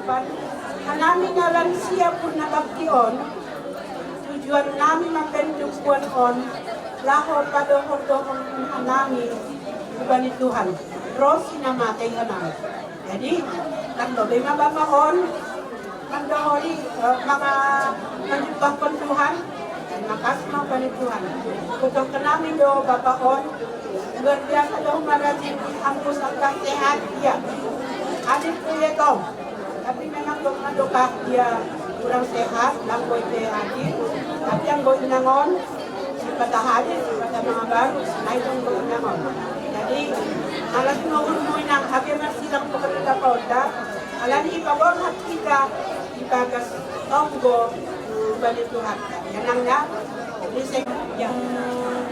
kehidupan. Kami nga lansia pun nabaktion, tujuan namin mapentukuan on, laho padohor-dohor hanami, bukan Tuhan. Terus sinamatay ka namin. Jadi, nagdobe mabamaon, mandohori mga manjubahkan Tuhan, dan makasma pa ni Tuhan. Kutong ka namin do babaon, luar biasa daw marajin ang pusakang sehat dia. Adit ko ito. Tapi memang doka dia kurang sehat, lang boy dia adit. Tapi ang boy nangon, pada hadis, pada mga baru, na itong boy nangon. Jadi, alas nuhun-nuhin ang hagiman silang pagkakita pa onda, alam ipawag kita, ibagas tonggo, balik Tuhan. Yan ang na, lisek yang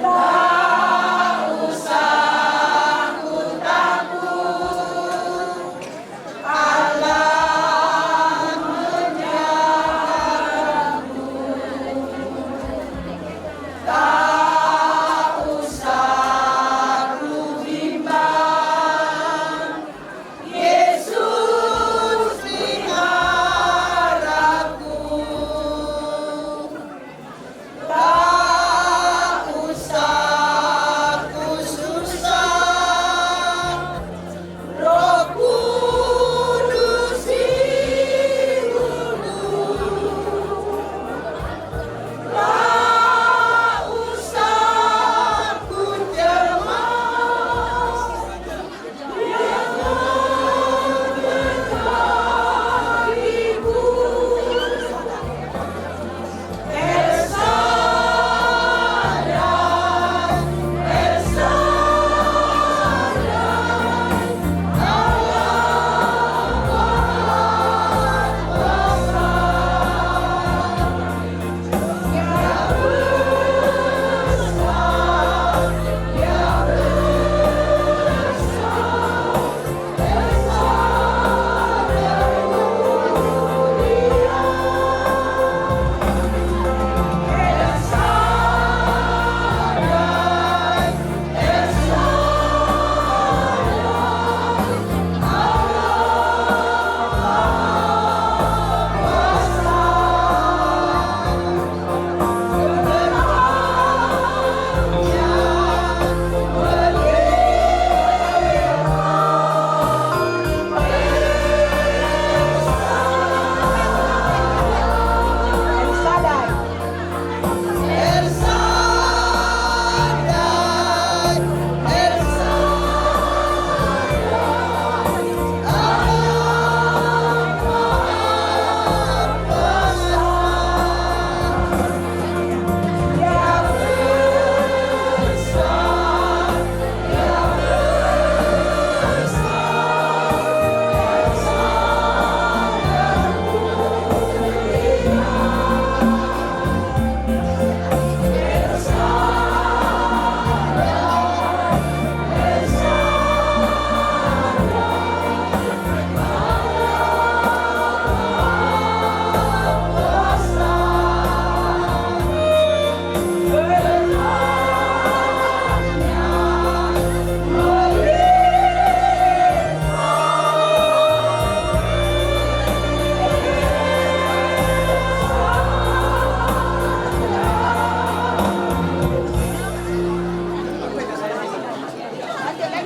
tak usah ku takut, Allah menjagamu. Tak usah ku bimbang, Yesus peliharaku. Tak usah ku susah, Roh Kudus hidup. Tak usah ku cemas, Dia menyertaiku.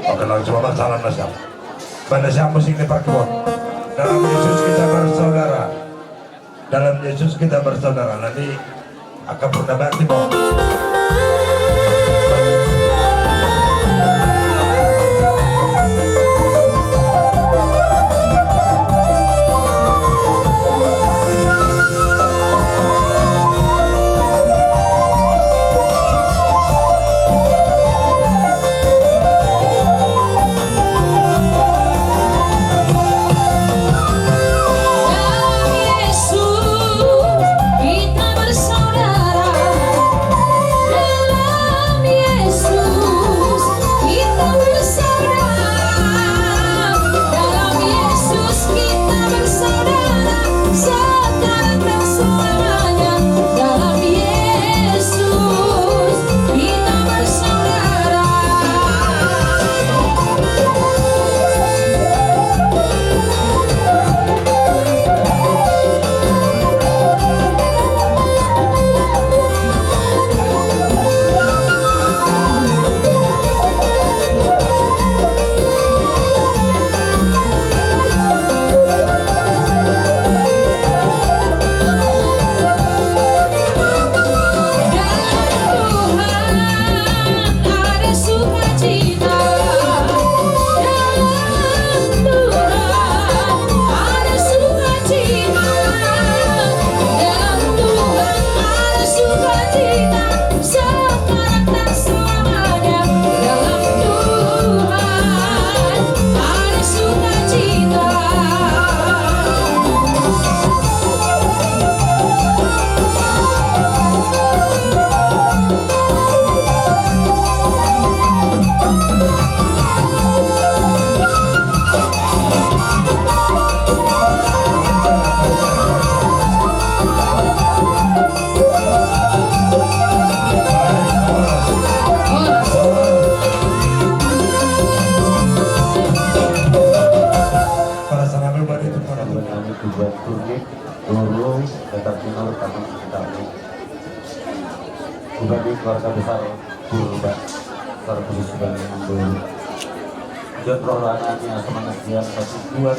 Oke, langsung salam nasab. Pada siap musik diperkuat. Dalam Yesus kita bersaudara. Dalam Yesus kita bersaudara. Nanti akan berdabati bahwa Yesus kita bersaudara. tujuan Turnip, Guru, Datar Timur, Kampung Citarum. Juga di keluarga besar Purba, secara khusus sebagai Guru. Tujuan rohaninya semangat siap satu tujuan,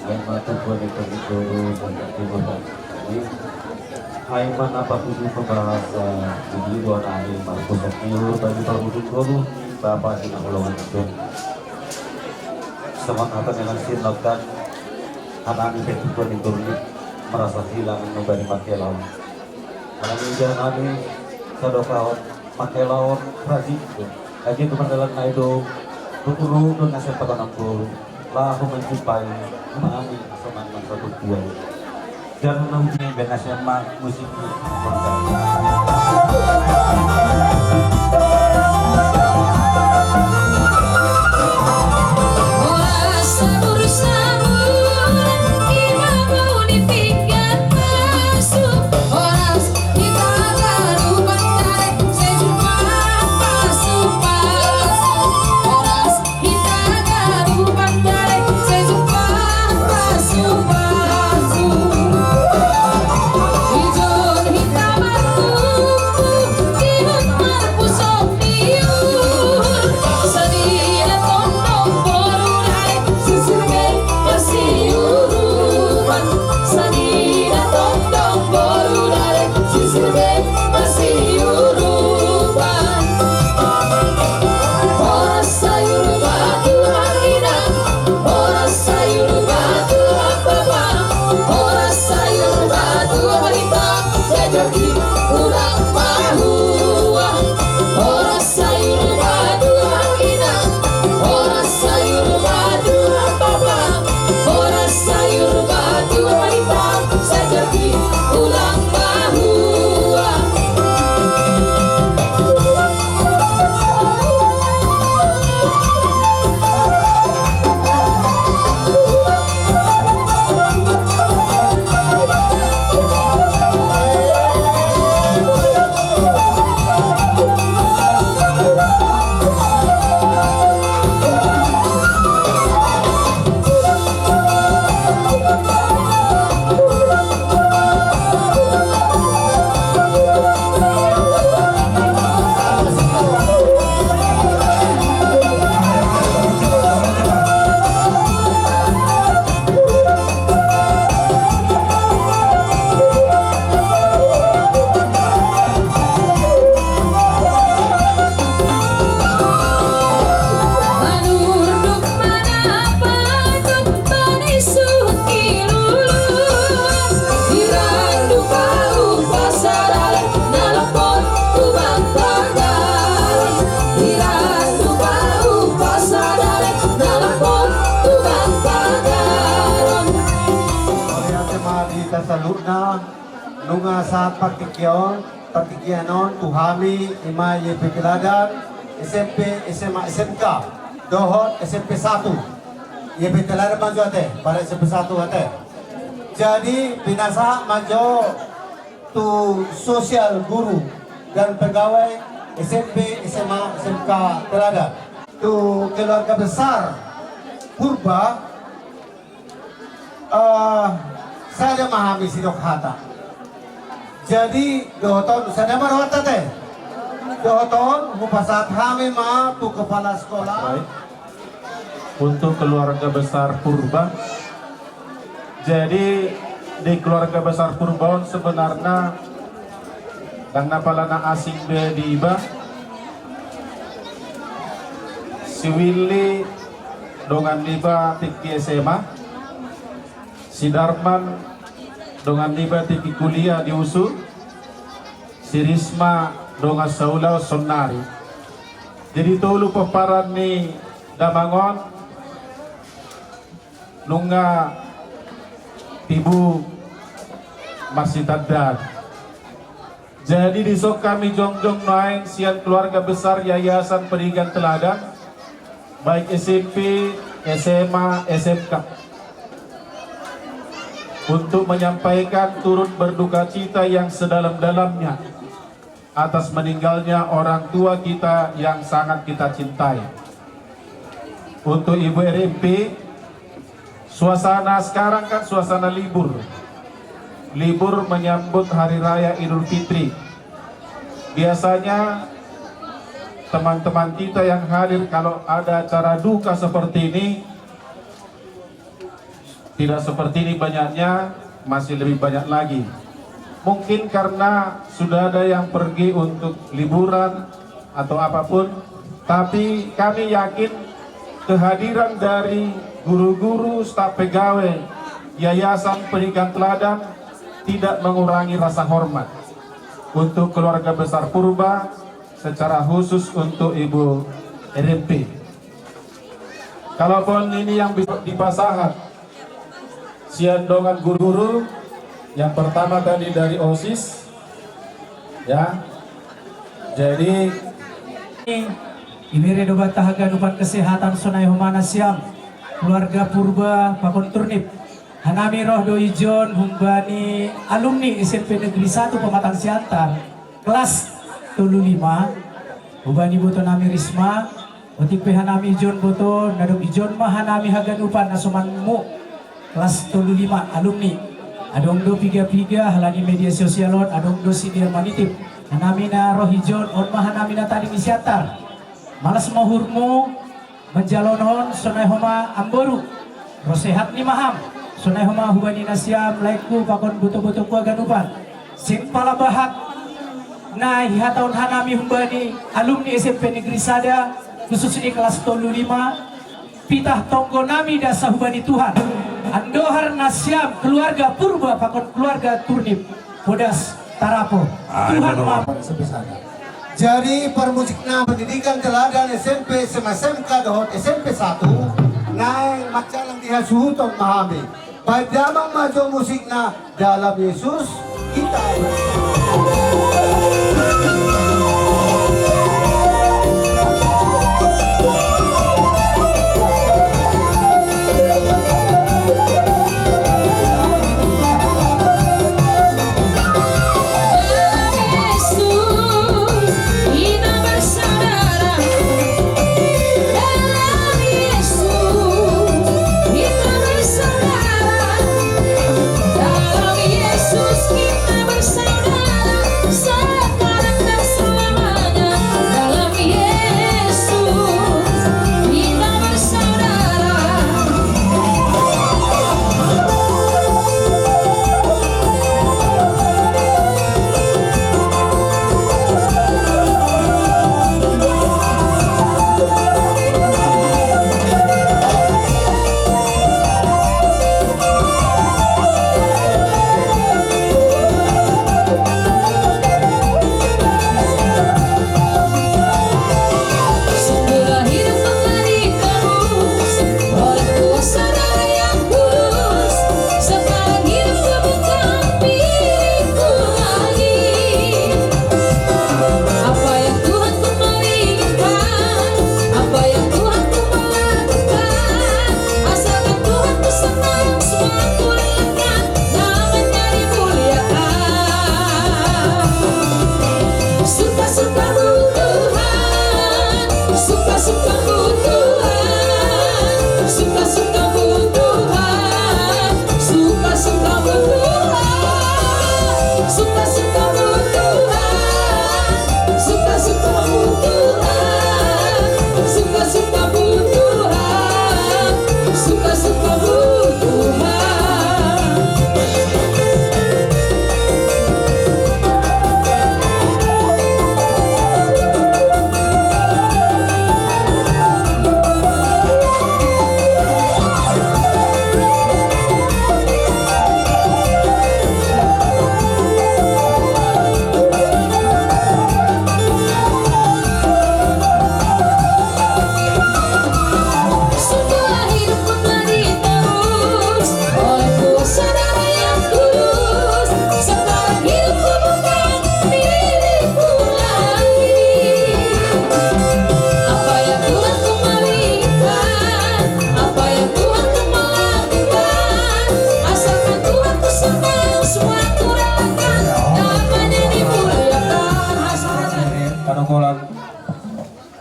Aiman tujuan itu Guru, Datar Timur, Kampung. Aiman apa tujuh pembahasa di luar ahli Markus Akil bagi Perbudu Guru Bapak Sinangulungan itu semangat dengan sinlokan anak ini tujuan itu merasa hilang memberi mati lawan anak ini jangan ini sadokawan mati lawan rajin lagi kemandalan na itu berurut dengan siapa tanamku lahu menjumpai mengalami semangat satu tujuan dan menunjukkan benasnya musik nunga saat partikianon tuhami ima YP Teladan SMP SMA SMK dohot SMP 1 YP Teladan maju ate pada SMP 1 ate jadi binasa maju tu sosial guru dan pegawai SMP SMA SMK Teladan tu keluarga besar Purba saya memahami sidok hata. Jadi doton saya marwata teh. Doton mupasat kami ma tu kepala sekolah. Baik. Untuk keluarga besar Purba. Jadi di keluarga besar Purbaon sebenarnya karena palana asing be di iba si Willy dongan liba tiki SMA, si Darman dongan liba tiki kuliah di USU, si Risma dongan saulau sonari. Jadi tolu peparan ni damangon nunga tibu masih tadad. Jadi di sok kami jongjong naik sian keluarga besar Yayasan Pendidikan Teladan baik SMP, SMA, SMK untuk menyampaikan turut berduka cita yang sedalam-dalamnya atas meninggalnya orang tua kita yang sangat kita cintai. Untuk Ibu RMP Suasana sekarang kan suasana libur. Libur menyambut Hari Raya Idul Fitri. Biasanya teman-teman kita yang hadir kalau ada acara duka seperti ini, tidak seperti ini banyaknya, masih lebih banyak lagi. Mungkin karena sudah ada yang pergi untuk liburan atau apapun, tapi kami yakin kehadiran dari guru-guru, staf pegawai Yayasan Pendidikan Teladan tidak mengurangi rasa hormat untuk keluarga besar Purba, secara khusus untuk Ibu RMP. Kalaupun ini yang dipasahat siandongan guru-guru, yang pertama tadi dari OSIS, ya. Jadi Ibere do batahaga dupan kesehatan sonai humana siam keluarga Purba Pakon Turnip hanami roh do ijon humbani alumni SMP Negeri 1 Pematang Siantar kelas 75 humbani boto nami Risma otipe hanami ijon boto nadok ijon mah hanami haga dupan nasomanmu kelas 75 alumni adong do piga-piga halani media sosialon adong do sidir manitip hanami na roh ijon on mah hanami na tadi Siantar malas mahurmu menjalonon sonai homa amboru rosehat ni maham sonai homa hubani nasiam laiku pakon buto-buto ku aganupan simpala bahat na hihatahun hanami hubani alumni SMP Negeri Sada khusus ini kelas 5 pitah tonggo nami dasa hubani Tuhan andohar nasiam keluarga Purba pakon keluarga Turnip Podas Tarapo Tuhan maaf sebesarnya. Jadi permusikna pendidikan teladan SMP SMK dohot SMP 1 naik macalang dihasuhuton mahami baik damang maju musikna dalam Yesus kita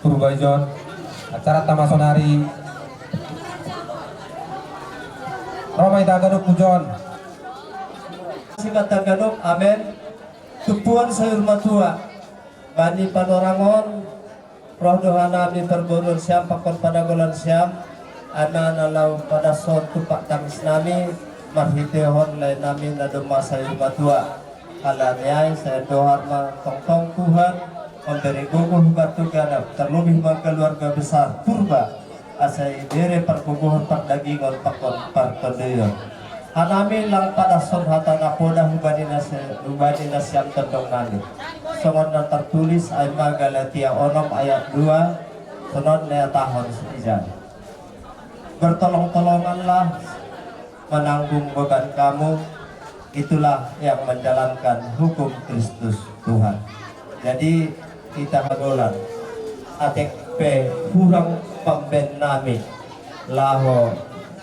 Purba Ijon, acara Tamasonari Romay Tagalog pujon. Sikat Tagalog, amen. Tumpuan sa urmatua. Bani panorangon, rohdohan namin perbonon siyam, pakon padagolan siyam. Ana nalaw pada son tupak tamis nami, marhitehon lain namin na duma sa urmatua. Kalanyay sa dohar tongtong Tuhan, memberi guguh batu ganap, terlebih mga keluarga besar purba, asay dire perguguhan perdagingon pakon perkondeyon. Hanami lang pada son hata napoda hubani na siyam tendong nami. Songon na tertulis ay Galatia 6 ayat 2, sunod na tahun seijan. Bertolong-tolonganlah menanggung beban kamu, itulah yang menjalankan hukum Kristus Tuhan. Jadi kita hagolan ATP kurang pemben nami laho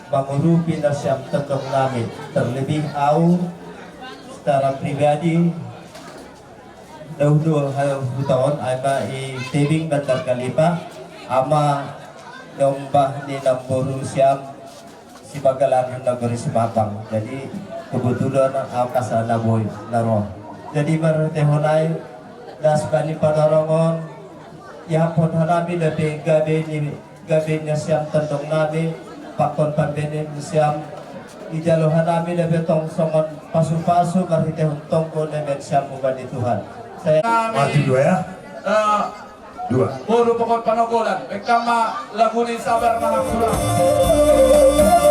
mengurupi nasyam tentang nami terlebih au secara pribadi dahulu tahun ama i tebing Bandar Kalipah ama dombah di Namburu siam si bagalan nagari Simapang. Jadi kebetulan kasana boy naro. Jadi bertehonai das bani padarongon ya pun hanami lebih gabe siam tendong nabi pakon pambene siam ijalo hanami lebih tong songon pasu-pasu marhite huntong ko nemen siam mubadi Tuhan. Saya Mati dua ya? Dua. Puro pokok panogolan, ikama lagunin sabar mahapurang. Oh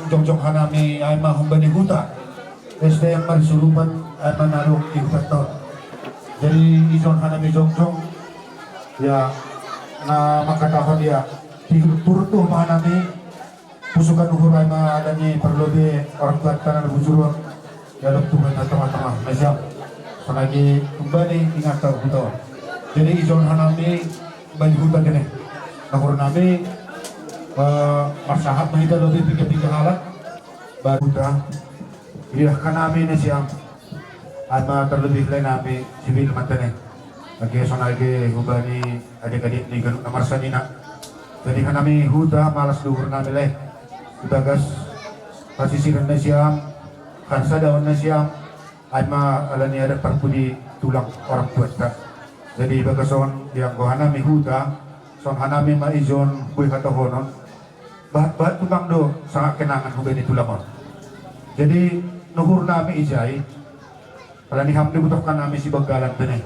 Jongjong hanami ay mahambani huta. Este yang marsulupan ay manalok impator. Jadi ijon hanami jongjong ya na makatahon ya turut hanami pusukan uhur ay maadani perlobe orang tua tanah bujurwang ya Tuhan tengah-tengah Malaysia. Selagi kembali ingat tahu huta. Jadi ijon hanami bani huta kene. Nahur nami masahat mahita lebih tiga halat baru dah iya kanami na siyang ama terlebih lain nami sibil matane lagi sonage hubani adik-adik ni ganun na marsanina jadi kanami huda malas duhur nami leh ibagas pasisiran na siyang kansa daon na siyang ama alani ada perpudi tulang orang tua jadi bagason yang gohanami huda son hanami maizon buih katahonon bahat tukang do sangat kenangan hubungan itu lamon. Jadi nuhur nami ijai, kalau ni hamdi butuhkan nami si bagalan tene.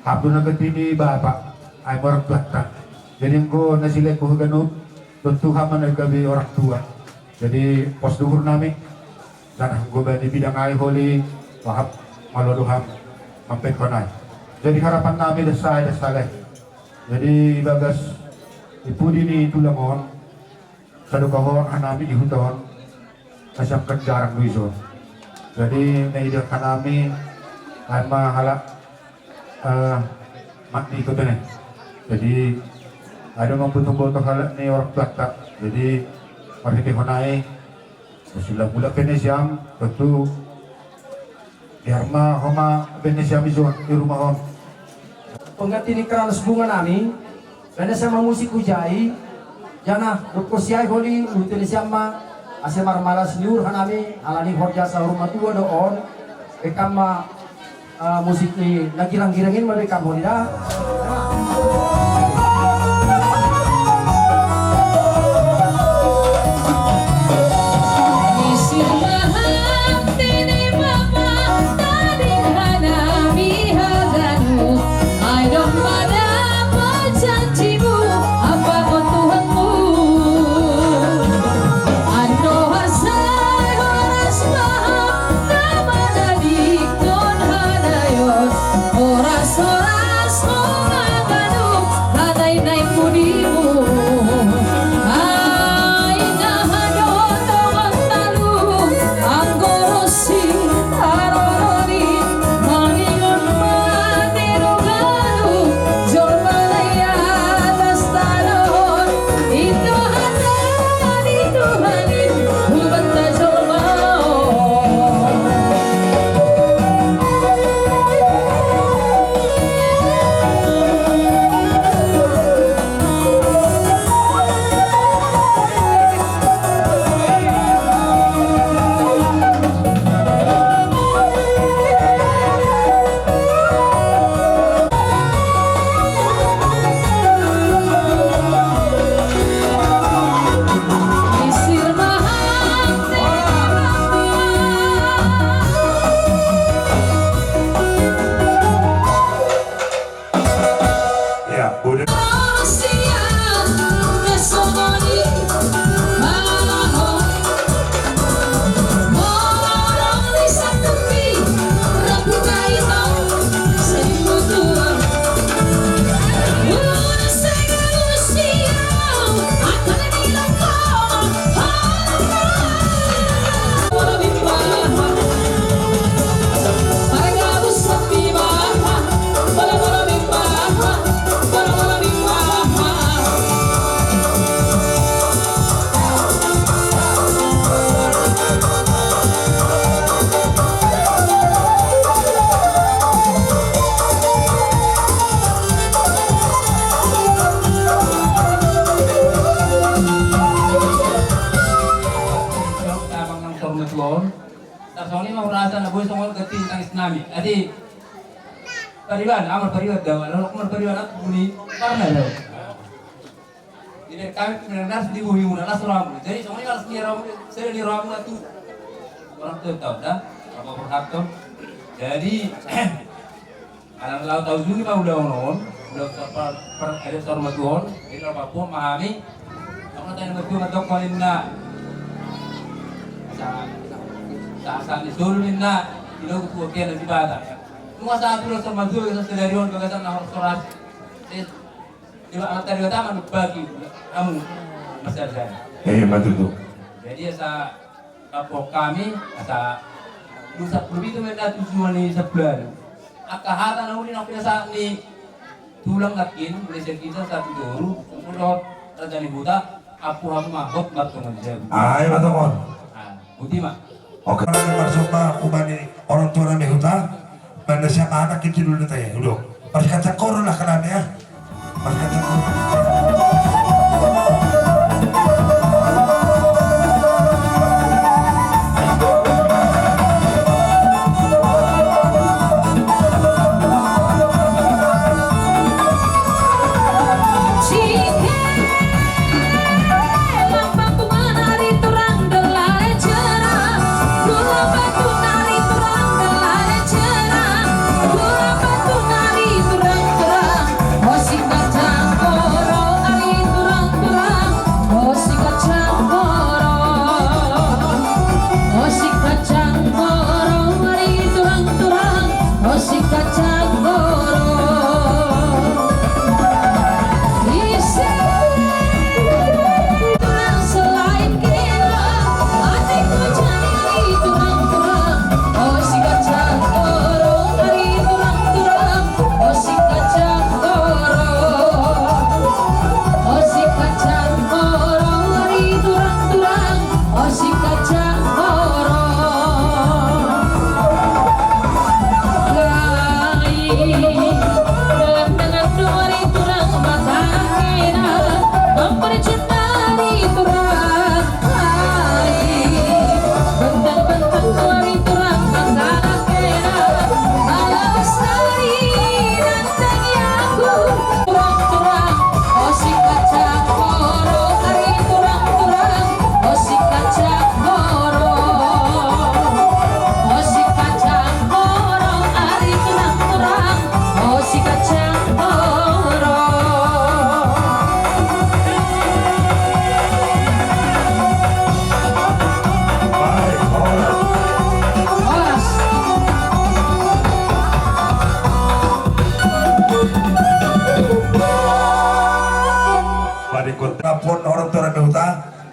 Hamdu nagetini bapak, ay orang tua. Jadi engko nasilek ko ganun, tentu haman nagabi orang tua. Jadi pos nuhur nami, dan go bani bidang ay holi, wahap maloduham mampet konay. Jadi harapan nami desai. Jadi bagas ipudi ni itu lamon. Sadukawon hanami di hutan kasam jarang duiso. Jadi naidah kanami ama halak mati itu nih. Jadi ada membutuh-butuh halak ni orang pelaktak. Jadi mereka honai sila mula Venesiam tentu Dharma homa Venesiam iso di rumah on. Pengganti ni keran bunga nami, karena sama musik ujai, jana berkusiai holi utili sama asemar malas liur hanami alani horja sa rumah tua doon, ekama musik ni nagirang-girangin mereka holi dah. Adi pariwan, amal pariwan daw, lalu amal pariwan at buni karena daw. Jadi kami benar-benar dibuhi muna las ram. Jadi semuanya harus ni ram, saya ni ram tu orang tu tahu dah, apa berhak tu. Jadi anak lau tahu juga udah non, udah per ada sorma tuon, jadi apapun memahami. Apa tanya betul atau kalinna, saat disuruh minna. Ilo ko kaya na dibata. Kung sa atin sa magdulo sa selaryon kagatan na soras. Di ba ang tadi kata magbagi amo masalan. Matuto. Jadi sa kapok kami sa lusa probito men na tujuan ni sa plan. Akahata na uli na pinasa ni tulang lakin present kita sa tudoro. Sunod rada ni buta apo hamo mahot batungan siya. Ay matukon. Buti ma. Oke, masuk mah kumani orang tua nami hutan, mana siapa anak kecil dulu tanya, udah. Pas kata koron lah kenapa ya? Pas kata koron. Musik batang koro ali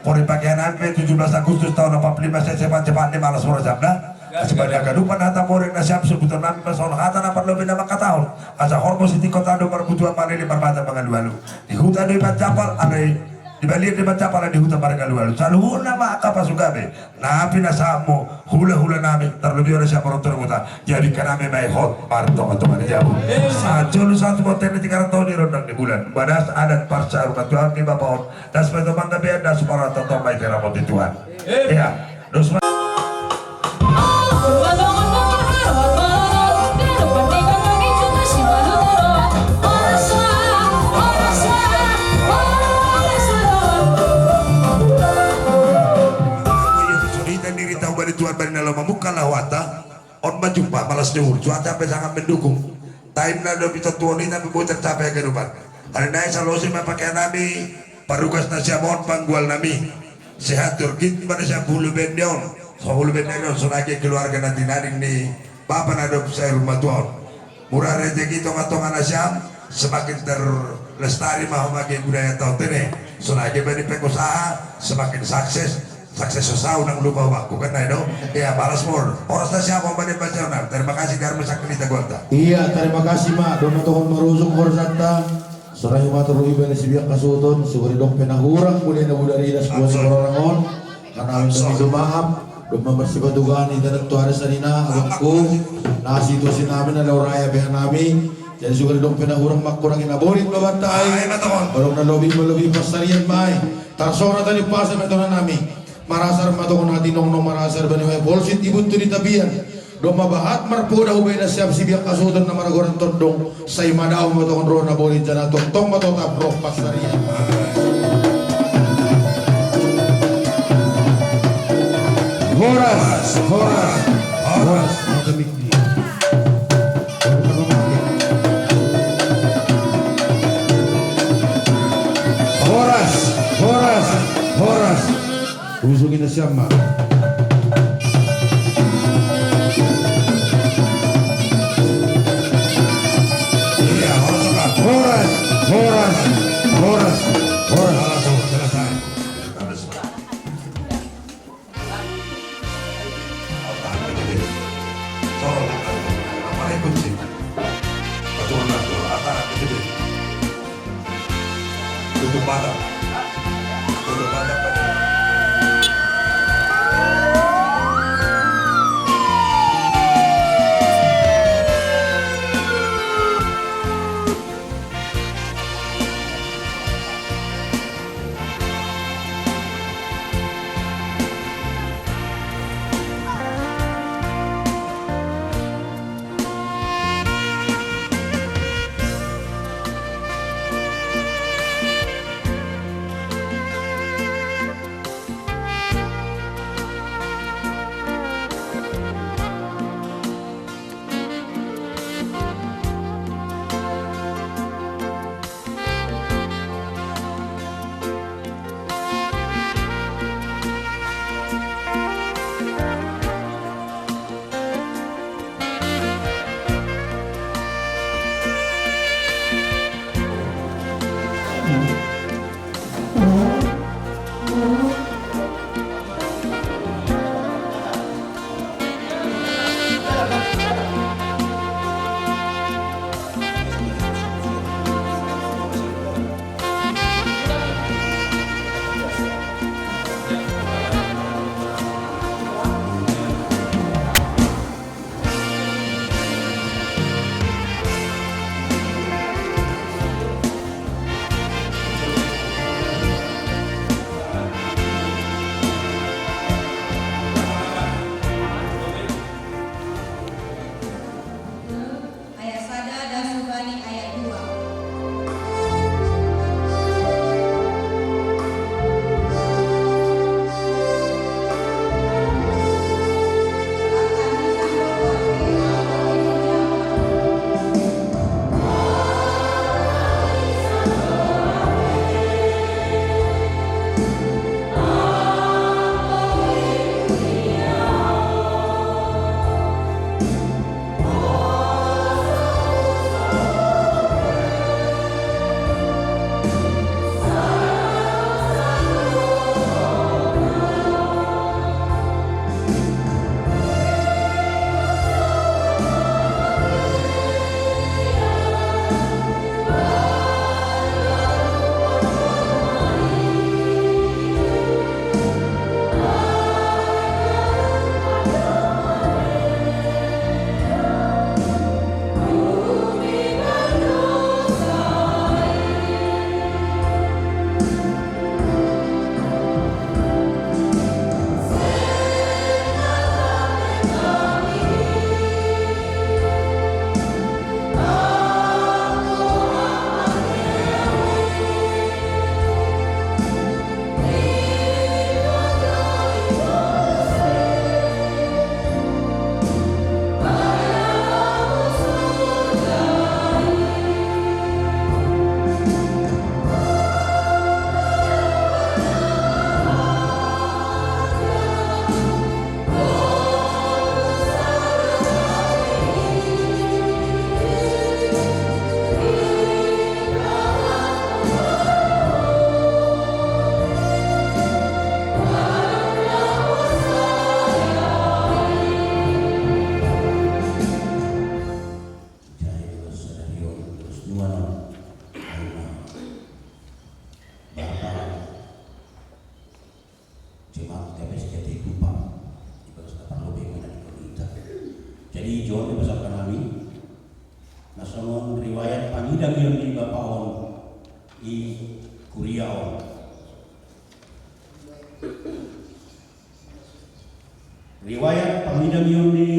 Pori pakaian ampe 17 Agustus tahun 45 saya cepat-cepat di malas murah sabda. Sebagai gadupan hata porek na siap sebutan namin pasal hata na perlu bina makataon. Asa hormos iti kota do perbutuan manili berbata pengalualu. Di hutan do ibat capal ada di balik di baca pala di hutan pengalualu. Selalu nama akap pasugabe. Napi na samo hula-hula namin terlebih oleh siapa orang termuta. Jadi kami baik hot parto atau mana jauh. Sajulu satu motor di 3 tahun di rondang di bulan. Badas adat parsa rumah Tuhan di bapakon. Dan sepeda mangga beda separa tonton baik ramot di Tuhan. Ya, terus. Tuhan bari nalo mamuka lawata on majumpa malas jauh cuaca sampai sangat mendukung time na do bisa tuon ini tapi bocor capek kehidupan hari naik salosi pakai nami parugas nasi amon panggual nami sehat turkin pada saya bulu bendion so bulu bendion sunake keluarga nanti naring nih bapak nado saya rumah tuan murah rezeki tonga-tonga nasyam semakin terlestari mau makin budaya tahun ini sunake bani pengusaha semakin sukses susah unang lupa waktu kan itu ya balas mur oras na siapa pada baca terima kasih karena sakit golta Iya, terima kasih mak. Dono tohon marusung korsanta. Sorai matur iban sibiak kasuton, suguri dong penahurang boleh na budari das buat sorangon. Karena amin kami maaf, dong membersihkan dugaan dan tuhan sanina agakku. Nah situasi namin na lauraya behan nami. Jadi suguri dong penahurang makurangin aborit babatay. Balong na lobi pasarian mai. Tarsora tadi pas sa metonan nami. Marasar matong natin nong marasar bani bolsit ibut tu di tabian do mabahat marpoda ubeda siap sibiak kasutan na maragoran tondong say madaw matong ro na bolin jana tong matotap roh pasarian horas makamikni horas Usungin na siya ma. iya Horas. langsung selesai tutup badak Jadi John bersama kami nasional riwayat pangidang yang di Bapaon di Kuriaon. Riwayat pangidang yang di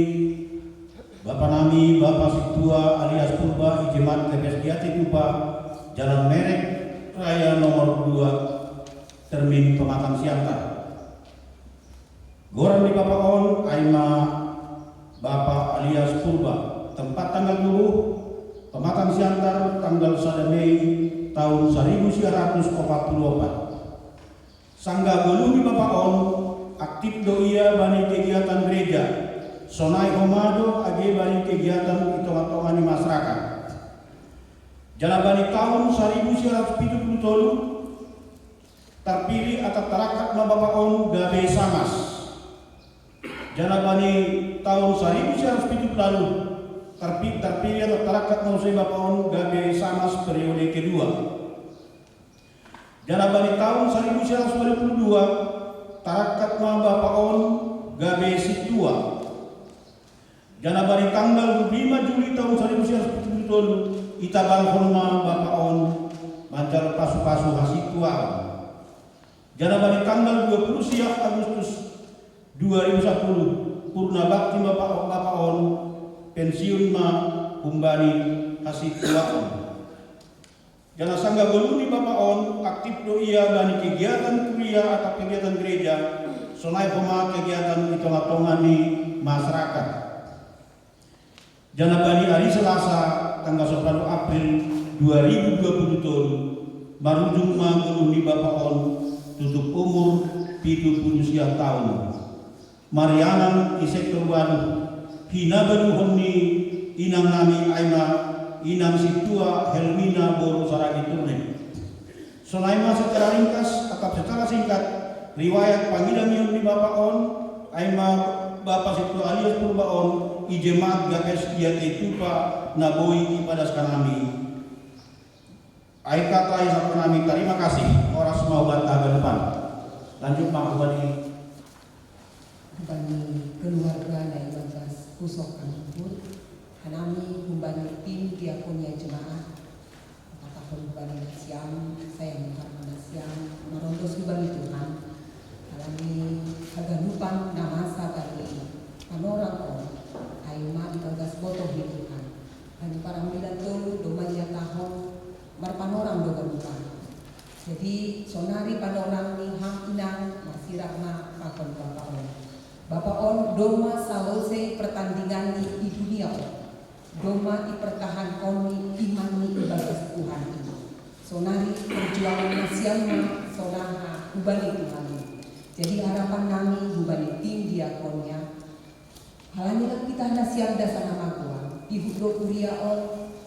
Bapak Nami Bapak Situa alias Purba Ijemat Kepesdiati Tupa Jalan Merek Raya nomor 2 Termin Pematang Siantar. Goran di Bapaon Aima Bapak alias Purba. Tempat tanggal 20 Pematang Siantar tanggal 1 Mei tahun 1944. Sangga Golumi Bapaon aktif doia bani kegiatan gereja. Sonai Homado age bani kegiatan hitung-hitungan di masyarakat. Jalabani tahun 1977 terpilih atau terakat Bapaon Gabe Samas. Jalabani tahun 1970 lalu terpilih atau terakat Mausai Bapaon Gabe Samas periode kedua. Jalabani tahun 1992 terakat Bapaon Gabe Situa. Janabari tanggal 5 Juli tahun 1977 itabal horma Bapaon Mancar Pasu-Pasu Hasitua. Janabari tanggal 20 Agustus 2010 Purna Bakti Bapaon pensiun ma Kumbani Hasitua. Jana Sangga Goluni Bapaon aktif doia bani kegiatan kuliah atau kegiatan gereja sonai pema kegiatan hitung-hitungan di masyarakat. Jana bani hari Selasa tanggal 10 April 2020 tahun marujung Goluni Bapaon tutup umur 70 tahun. Marianan di sektor baru hina baru honi inang nami aima inang Situa Helmina Boro Saragi Turne. Sonaima secara ringkas atau secara singkat riwayat panggilan yang di Bapaon aima Bapak Situa alias Purbaon Ijemat Gapes Diate Tupa Naboi Ipadas Kanami. Aika tai Kanami terima kasih orang semua buat tahun depan. Lanjut Pak Bupati. Bani keluarga dari Bagas Pusok Kampur Kanami membani tim diakonia jemaah Apapun membani nasiam saya mengharapkan nasiam merondos membani Tuhan Kanami kaganupan nama sakali panorang Ayuma di Bagas Botoh di Tuhan Kani para milan tolu domanya tahun marpanorang doganupan jadi sonari panorang ni ham inang masirahna pakon Bapaon doma salose pertandingan di dunia doma dipertahankan iman ni ibadah Tuhan ini sonari perjuangan nasiannya sonara ubani Tuhan jadi harapan kami ubani tim diakonnya halanya kita nasiam dasar nama Tuhan ibu do kuriaon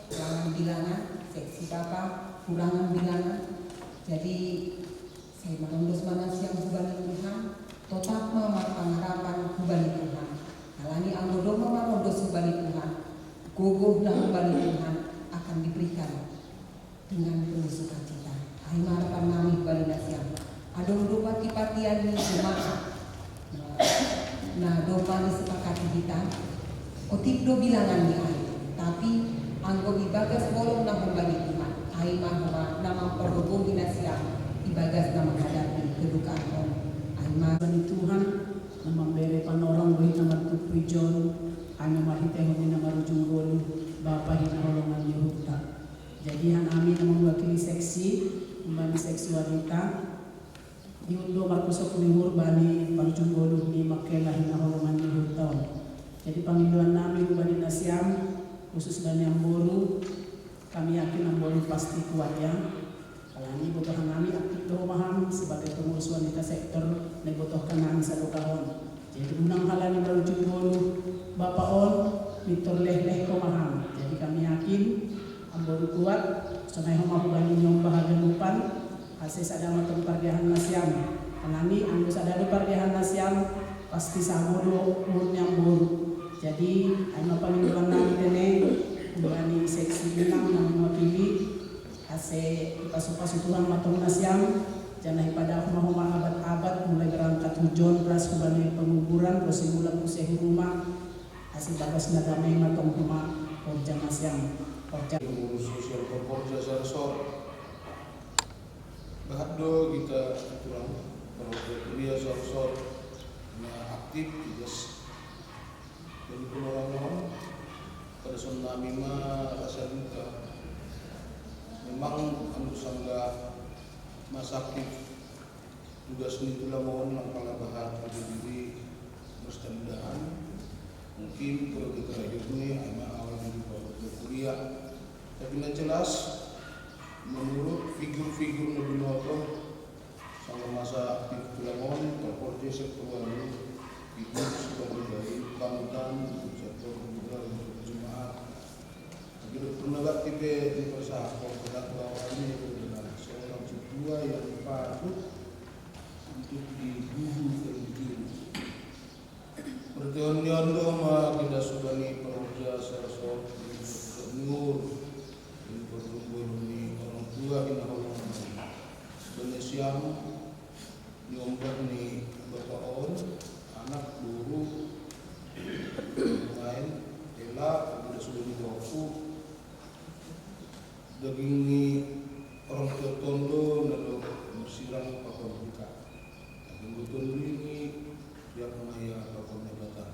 kurangan bilangan seksi bapak kurangan bilangan jadi saya menondos mana siang ubani Tuhan total pengharapan ubani Tuhan halani anggodo merondos ubani Tuhan gogoh dan ubani Tuhan akan diberikan dengan penuh sukacita. Ayo harapan kami ubani nasiam adong doa kipatian ni jemaah nah doa ni sepakati kita otip do bilangan ni ay tapi anggo ibagas bolong na ubani Tuhan ay mahwa nama perhubungi nasiam ibagas na menghadapi kedukaan orang Bani Tuhan memberi panorang beri nama Tupi John hanya mahiteh humi nama rujung golu Bapak hina holongan Yehuda jadi kami mewakili seksi membani seksi wanita diundo Markusok Limur bani parujung golu ni makela hina holongan Yehuda jadi panggilan kami bani nasiam khusus bani Ambolu kami yakin Ambolu pasti kuat ya kalani butuhan kami aktif domaham sebagai pengurus wanita sektor dibutuhkan kami satu tahun jadi unang halani berujung bolu Bapaon mitor leh-leh komaham jadi kami yakin Ambolu kuat sonai homah bani nyong bahagia lupan hasil sadama tempardiahan nasiam kalani anggo sadada pardiahan nasiam pasti sabodo urutnya Ambolu jadi ayo paninggalan nami dene bani seksi binang nami mewakili ase pasu-pasu Tuhan matong nasiam janah pada rumah abad-abad mulai berangkat hujan beras kembali penguburan terus mulai usai rumah Asing bagas nagamay matong huma Porja Masyam Porja Pengurus sosial Porja Sarsor Bahado kita kurang Porja Kuliah Sarsor aktif juga dari penolakan pada tsunami rasa duka memang anu sangga masa aktif tugas ini telah mohon langkah bahan pada diri mudah-mudahan mungkin kalau kita ini anak awal dari kuliah tapi yang jelas menurut figur-figur Nabi Nuh sama masa aktif telah mohon terporti sektor figur sebagai dari panutan sektor juga untuk jemaat begitu penegak tipe di persahabatan berat bahwa ini adalah seorang kedua yang patut untuk dibunuh dan dibunuh. Bertahun-tahun kita sudah nih Porja Sarsor Nur ini berumur ini orang tua kita orang Indonesia nyombat nih bapak on anak guru lain Ella sudah diwaktu daging ini orang tua tondo lalu bersirang pakon kita daging tondo ini dia penaya pakon jabatan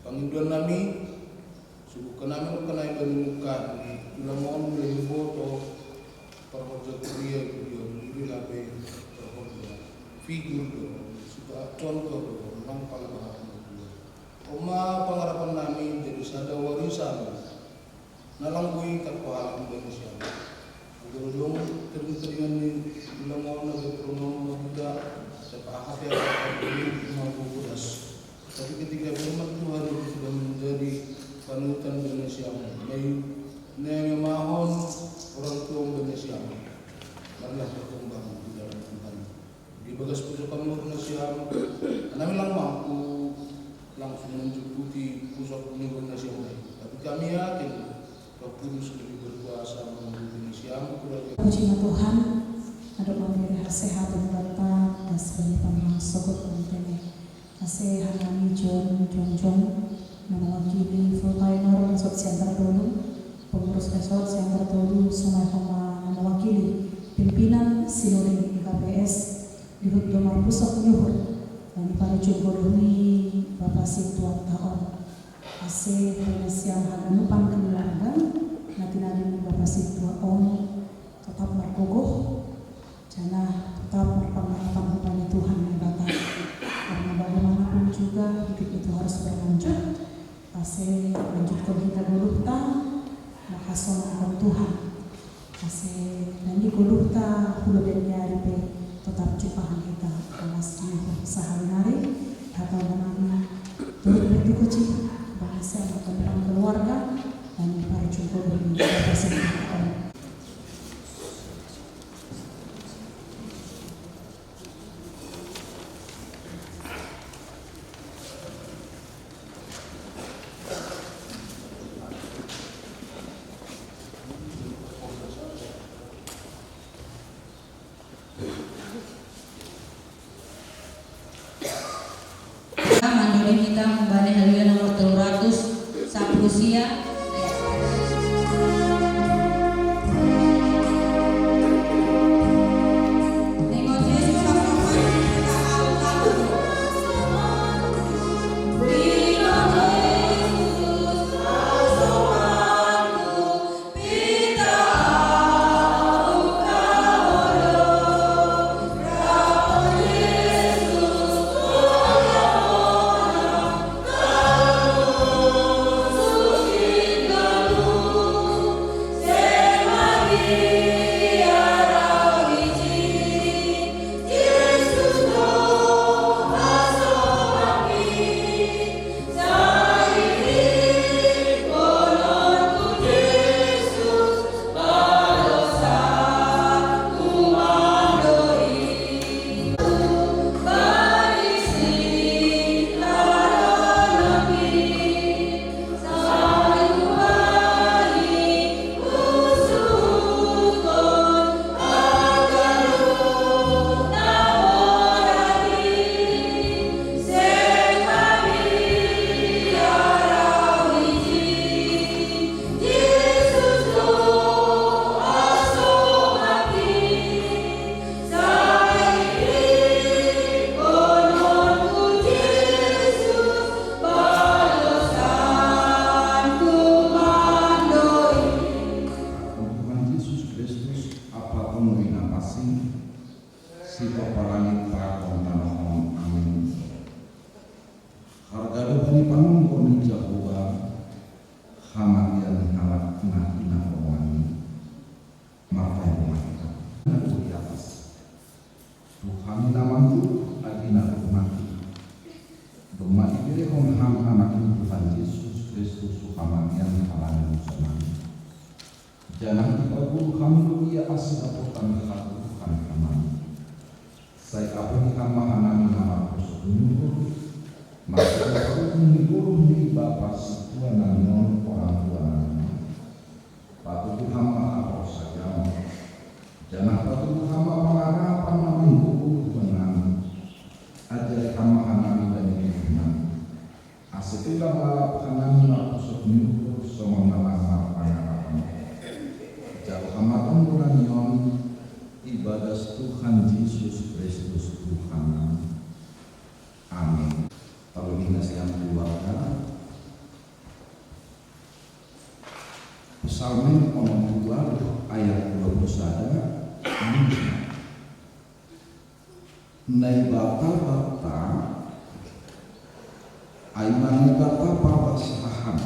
penginduan nami suku kenami kenai bermuka di ulamon lebih foto perhorja kuliah kuliah ini lebih perhorja figur suka contoh orang palabahan Oma pengharapan nami jadi sada warisan nalanggui terpahalang Indonesia Gurung teringan di ulamon lebih pronom muda sepakat yang akan mampu kudas tapi ketika firman Tuhan sudah menjadi panutan Indonesia Nemi mahon orang tua Indonesia marilah berkembang di dalam Tuhan di bagas pusakan Indonesia kami lang mampu langsung mencukupi pusat Indonesia tapi kami yakin Roh Kudus lebih berkuasa menunggu Indonesia Puji Tuhan ada memberi sehat dan Bapa dan sebagai pemang sobat kontene kasih hanami John mewakili full timer masuk center dulu pengurus resort center dulu sama mewakili pimpinan sinode IKPS di Domar Pusat Nyuhur dan para jogoroni Bapak Situan Taon kasih penasian haganupan keluarga nanti Bapak Situan Om tetap berkokoh jana tetap berpengharapan kepada Tuhan yang datang karena bagaimanapun juga hidup itu harus berlanjut kasih lanjutkan kita guluhta makasih Tuhan kasih dan di guluhta hulu dan nyari tetap cupahan kita kelas sehari-hari atau namanya turut berduka cita bangsa atau keluarga dan para jumpa dari Bapak Mandiri kita kembali harian nomor 300 Sabrusia Suci Bani panungkoni Jawa hamatian halak ina pawani makai mereka di atas Tuhan namanku lagi mati Doma ibire hong ham anak Tuhan Yesus Kristus hamatian halangan zaman jangan dibagu hamdu ia asal apotan hatu Tuhan hamani saya apun kamahanami nama Rasul maka aku mengguru di Bapa Tuhan non orang tua patuh hamba apa saja jangan patuh hamba pengharapan mengguru menang ajar hamba hanami dan iman asetilah malah hanami lapusuk minggu sama malah pengharapan jauh hamba tunggulan yon ibadah Tuhan Yesus Kristus Tuhan amin. Kalau dinas yang keluarga Psalmen nomor 2 ayat 21 Nai bata Aimani bata papasahan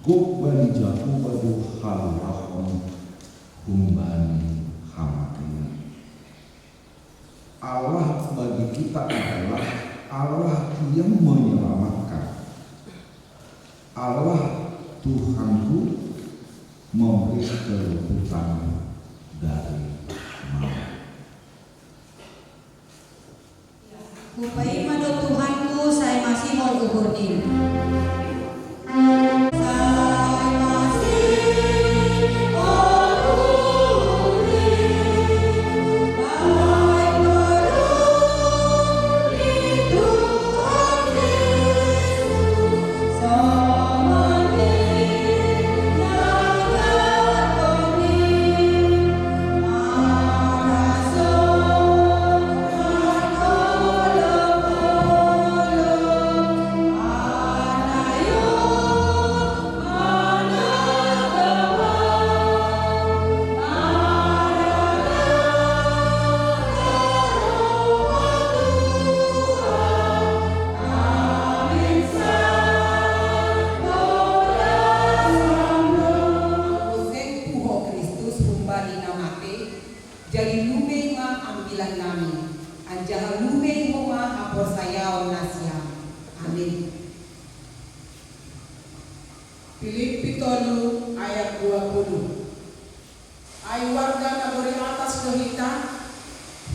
Gok bani jatuh badu hal rahon Humbani hamatina Allah bagi kita adalah Allah yang menyelamatkan. Allah Tuhanku memberi kelembutan dari maut. Kupai mado Tuhanku saya masih mau ukurni. Jadi lume ma ambilan nami, anjaha lume homa hapor sayaon nasiam. Amin. Filipi 3 ayat 20. Ay warga nagori atas kohita,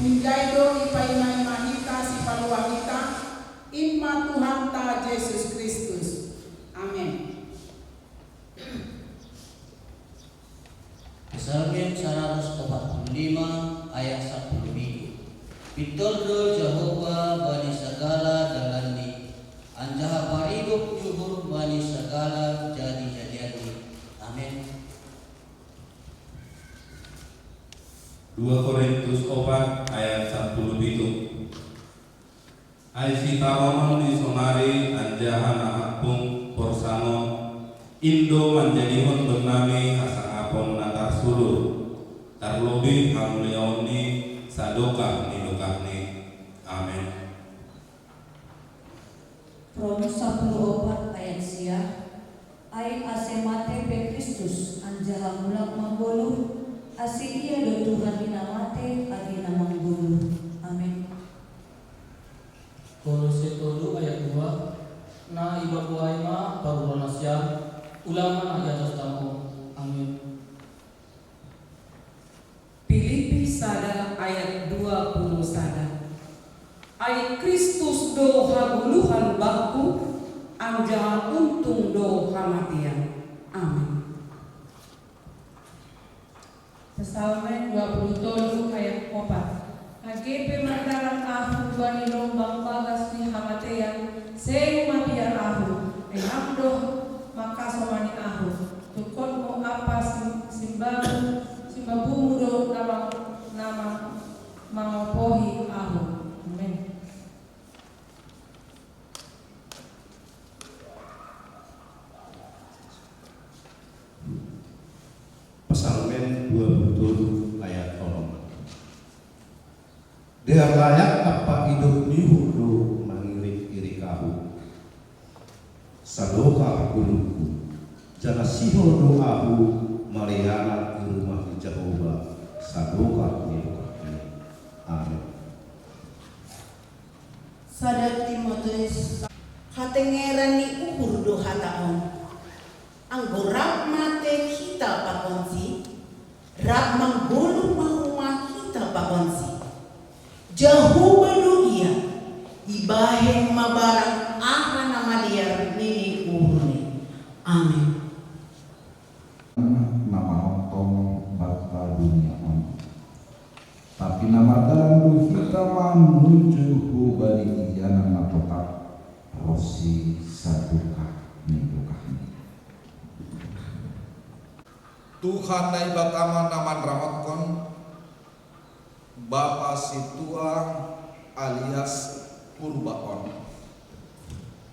hunjay do ipaimay mahita si paluahita, inma Tuhan ta Yesus Kristus. Amin. Psalmen 145 ayat 10. Pitoldo Jehovah bani segala dalani, anjaha paribuk juhur bani segala jadi-jadi. Amin. 2 Korintus 4 ayat 10. Ai sitaronon di sonari anjaha nahapung porsano Indo manjadihon bernami hasangapon natar sulur tarlobi hamleoni sadoka nidokahni. Amin. Rom 14 ayat sia ai asemate pe Kristus anjaha mulak manggoluh asi ia do Tuhan dinamate adi namang guluh. Amin. Kolose 3 ayat 2 na iba buhay ma parulana siya ulangan ayatos tamo. Amin. Filipi 1 ayat 21. Ai Kristus do haguluhan baku, anjaha untung do hamatian. Amin. Psalmen 27 ayat 4. Hagepe mandaran ahu bani lombang bagas ni hamatean, seng mabiar ahu, hamdo makasomani ahu, tukon mo apa simbabu mudo nama mangopohi ahu. Amin. Psalmen 27 ayat 4. Dia layak guluku. Jangan siho doahu Mariana ke rumah Jehovah sadoka nyedoka. Amin. Sadat Timoteus hatengeran ni uhur doha taon. Anggorap mate kita pakonsi, rap manggulu mahumah kita pakonsi. Jehovah doia ibahen mabarang aha nama dia nini uhurni. Amin. Nama ontong bakal dunia on. Tapi nama dalam kita menuju hubari ijana napotak rosi saduka nidukahni. Tuhan nai batama naman ramotkon Bapa Situa alias Purbaon.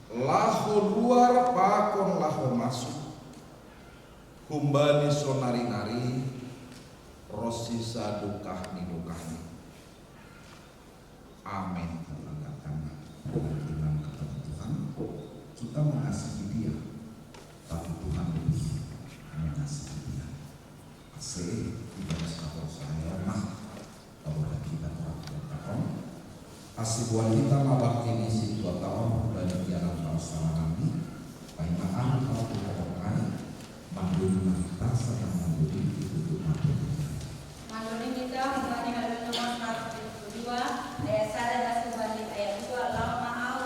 Laho luar pakon laho masuk. Humbani sonari-nari rosi sadukahni dukahni. Amin. Dengan iman kepada Tuhan, kita mengasihi Dia, tapi Tuhan lebih mengasihi Dia. Asli ibadah kapal saya mah kalau kita terang asli buat kita mabak ini si 2 tahun dan jalan bersama kami. Bagaimana kalau kita berkait mandiri kita sedang mandiri itu mandiri. Mandiri kita membanding ayat nomor 172 ayat 1 dan membanding ayat 2 lau ma'au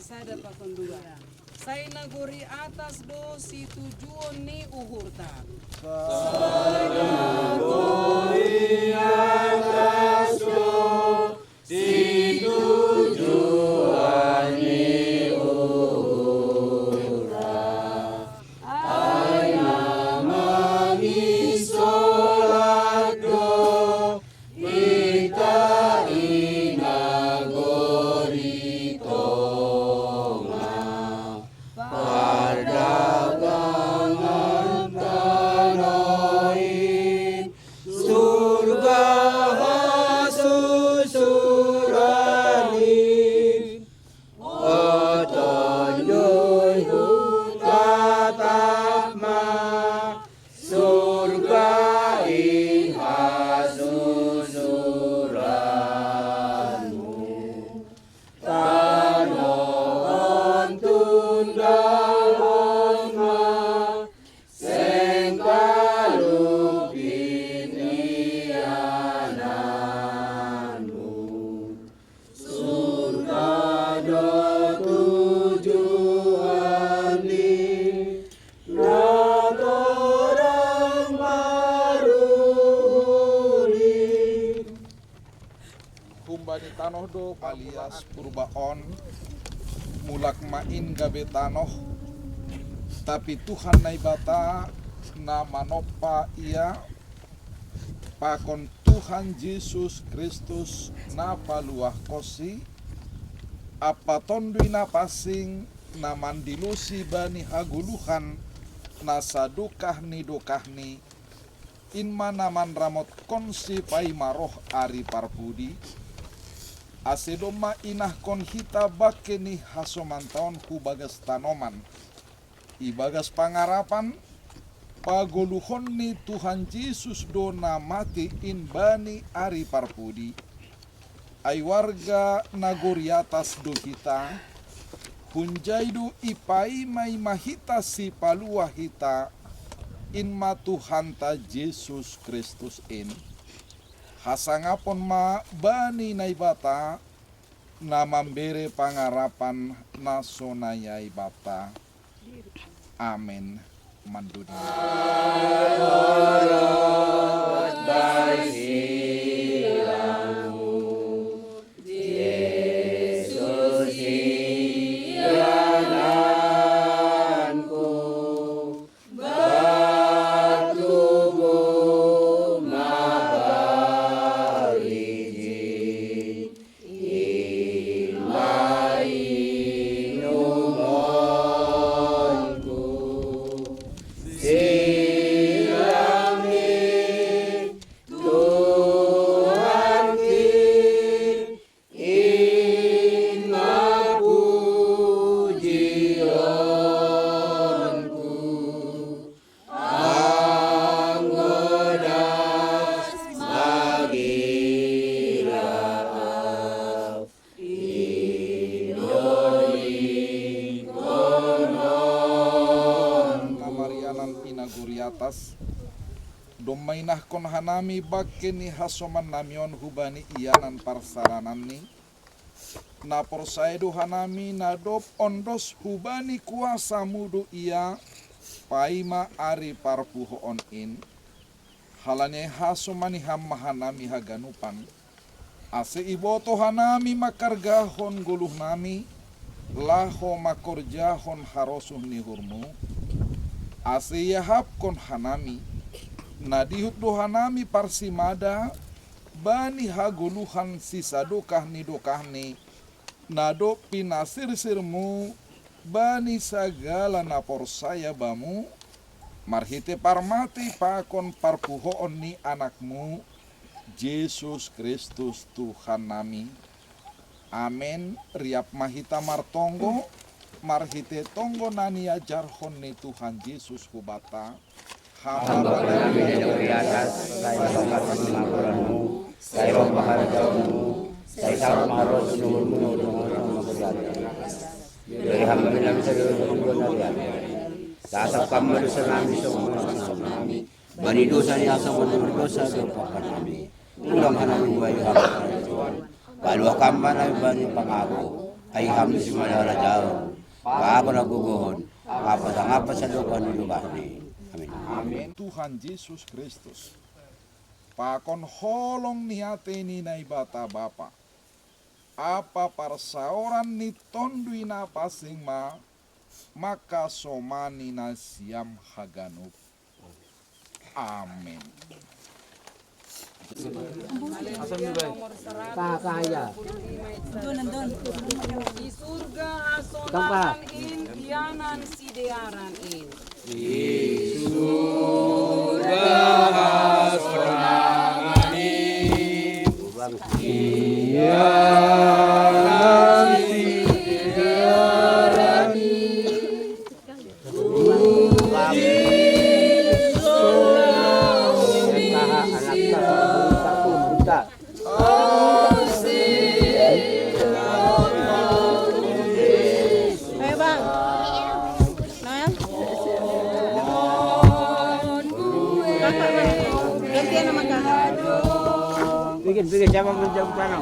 Sada pakondua. Saya naguri atas do si tujuan ni uhurta. Saya naguri atas do si tujuan ni uhurta. Humbani tanoh do alias purbaon mulak main gabe tanoh tapi Tuhan naibata nama nopa ia pakon Tuhan Yesus Kristus napa luah kosi apa tondui napasing naman dilusi bani haguluhan nasadukah ni dokah ni inma naman ramot konsi pai maroh ari parpudi asedoma inah kon hita bakeni hasomantaon ku bagas tanoman ibagas pangarapan pagoluhon ni Tuhan Yesus dona mati in bani ari parpudi ay warga nagori atas do kita hunjaidu ipai mai mahita si palua hita in ma Tuhan ta Yesus Kristus in hasangapon ma bani naibata na mambere pangarapan nasonayai bata amin manduni domainah kon hanami bakeni hasoman namion hubani ianan parsaranan ni na porsaido hanami nadop ondos hubani kuasa mudu ia paima ari parpuho on in halane hasomani hamma hanami haganupan ase iboto hanami makargahon guluh nami laho makorjahon harosuh nihurmu ase yahap kon hanami nadihut dohanami parsimada bani haguluhan sisa dokah ni nado pinasir sirmu bani sagala napor saya bamu marhite parmati pakon parpuhoon ni anakmu Yesus Kristus Tuhan nami amin riap mahita martonggo marhite tonggo nani ajarhon ni Tuhan Yesus hubata hamba kami yang di atas, saya bangkat pengakuanmu, saya bangkat jauhmu, saya sama Rasulmu dengan dari hamba yang bisa dilakukan dasar kamu dosa kami semua bani dosa yang sama berdosa lupakan kami, ulang kami bayi hamba Tuhan, balu kami bani pengaku, ay hamba semua jauh, apa lagu gohon, apa sa lupakan hidup ini. Amin. Tuhan Yesus Kristus pakon holong niate ni naibata Bapa apa parsaoran ni tondui na pasing maka somani na siam haganup amin. Di surga asonaran in dianan sidearan in di surga asonaran in dianan sidearan in Bikin siapa menjawab plano?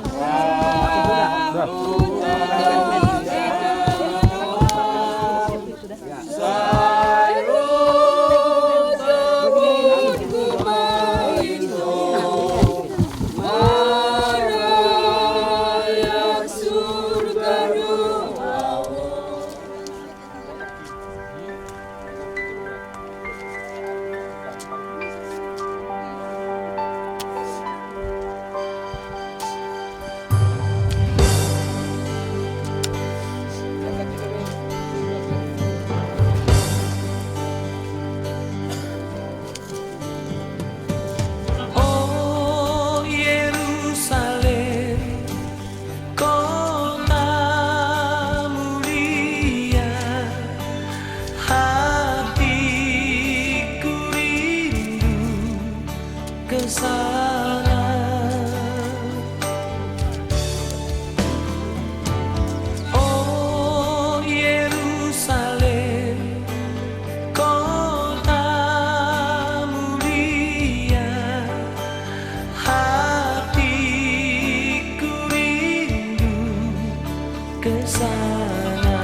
sana.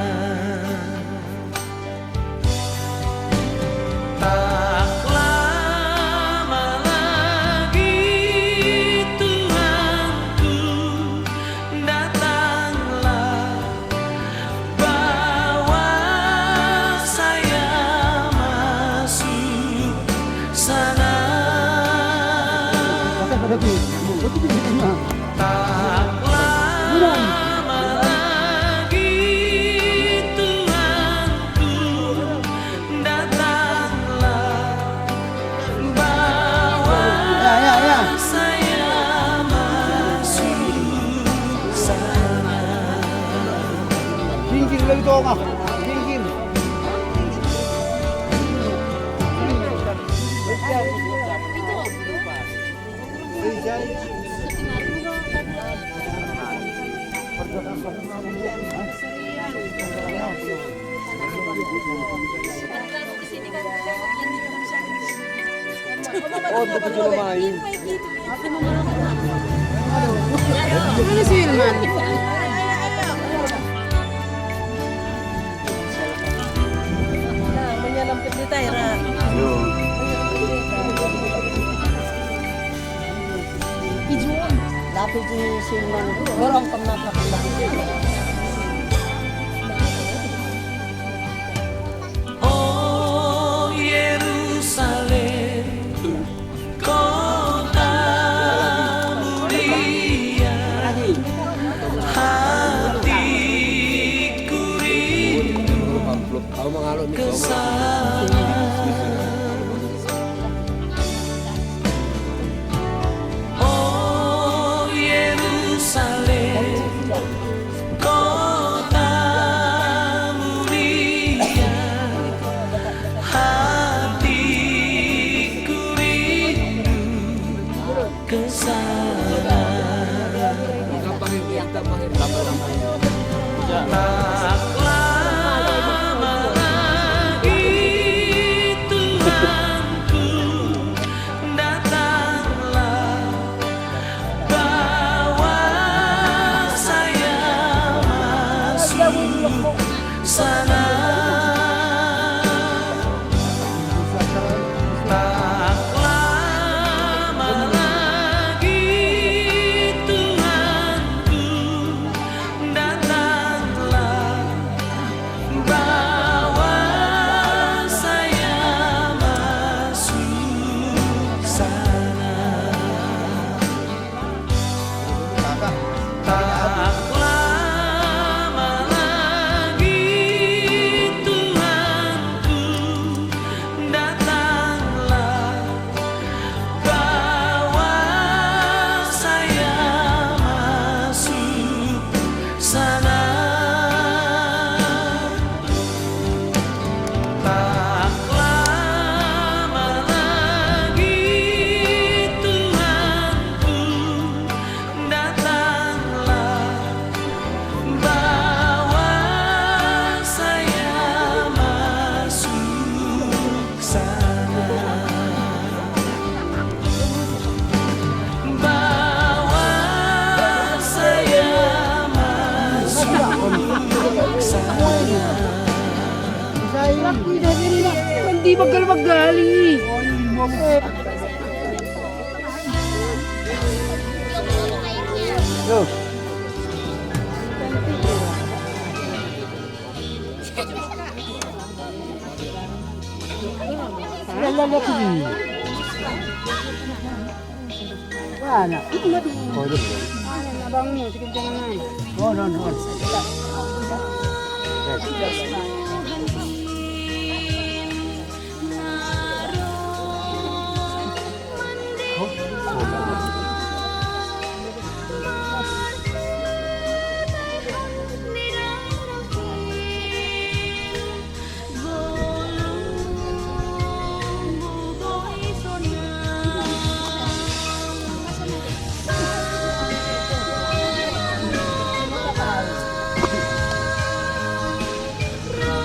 Tak lama lagi Tuhanku datanglah, bawa saya masuk sana. Tak lama lagi Tuhanku datanglah, bawa saya masuk sana. Pinggir lagi dong, pinggir. Oh, itu cuma main. Mana si Ilman? Nah, menyelam ke cerita ya, Ra. Ijuan. Tapi di Silman, borong pernah Oh Yerusalem, kota mulia, hatiku rindu ke sana. Oh Yerusalem, kota mulia, hatiku rindu ke sana. Tak lama lagi Tuhanku datanglah, bawa saya masuk sana. Tak lama lagi Tuhanku datanglah, bawa saya masuk sana. Tak lama lagi Tuhanku datanglah, bawa saya masuk sana. Tak lama lagi Tuhanku datanglah, bawa saya masuk sana. Bawa saya masuk sana. Hindi bagal-magali. Wala. Abang mo, sige naman. Oh, no. Ra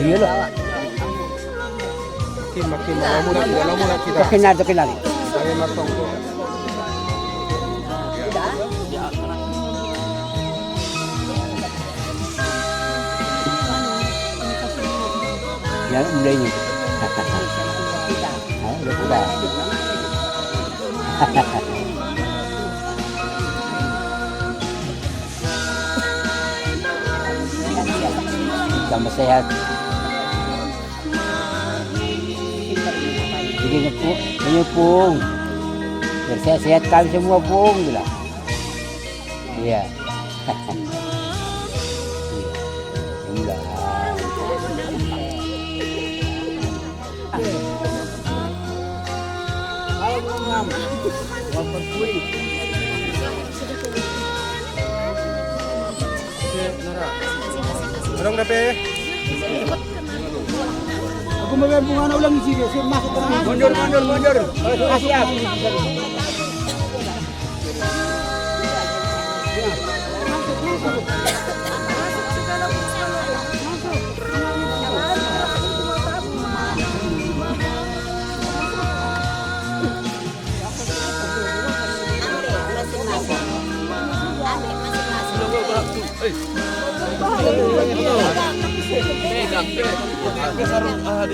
Iya loh. Makin lama mula kita. Makin lari. Saya matang tu. Ya, mulainya. Udah. Sama sehat. Jadi nyepung. Biar sehat-sehat kami semua pung lah. Iya. Mulai. Dorong dape. Aku mau bunga anak ulang di sini, saya masuk ke dalam. Mundur. Siap. Pegang.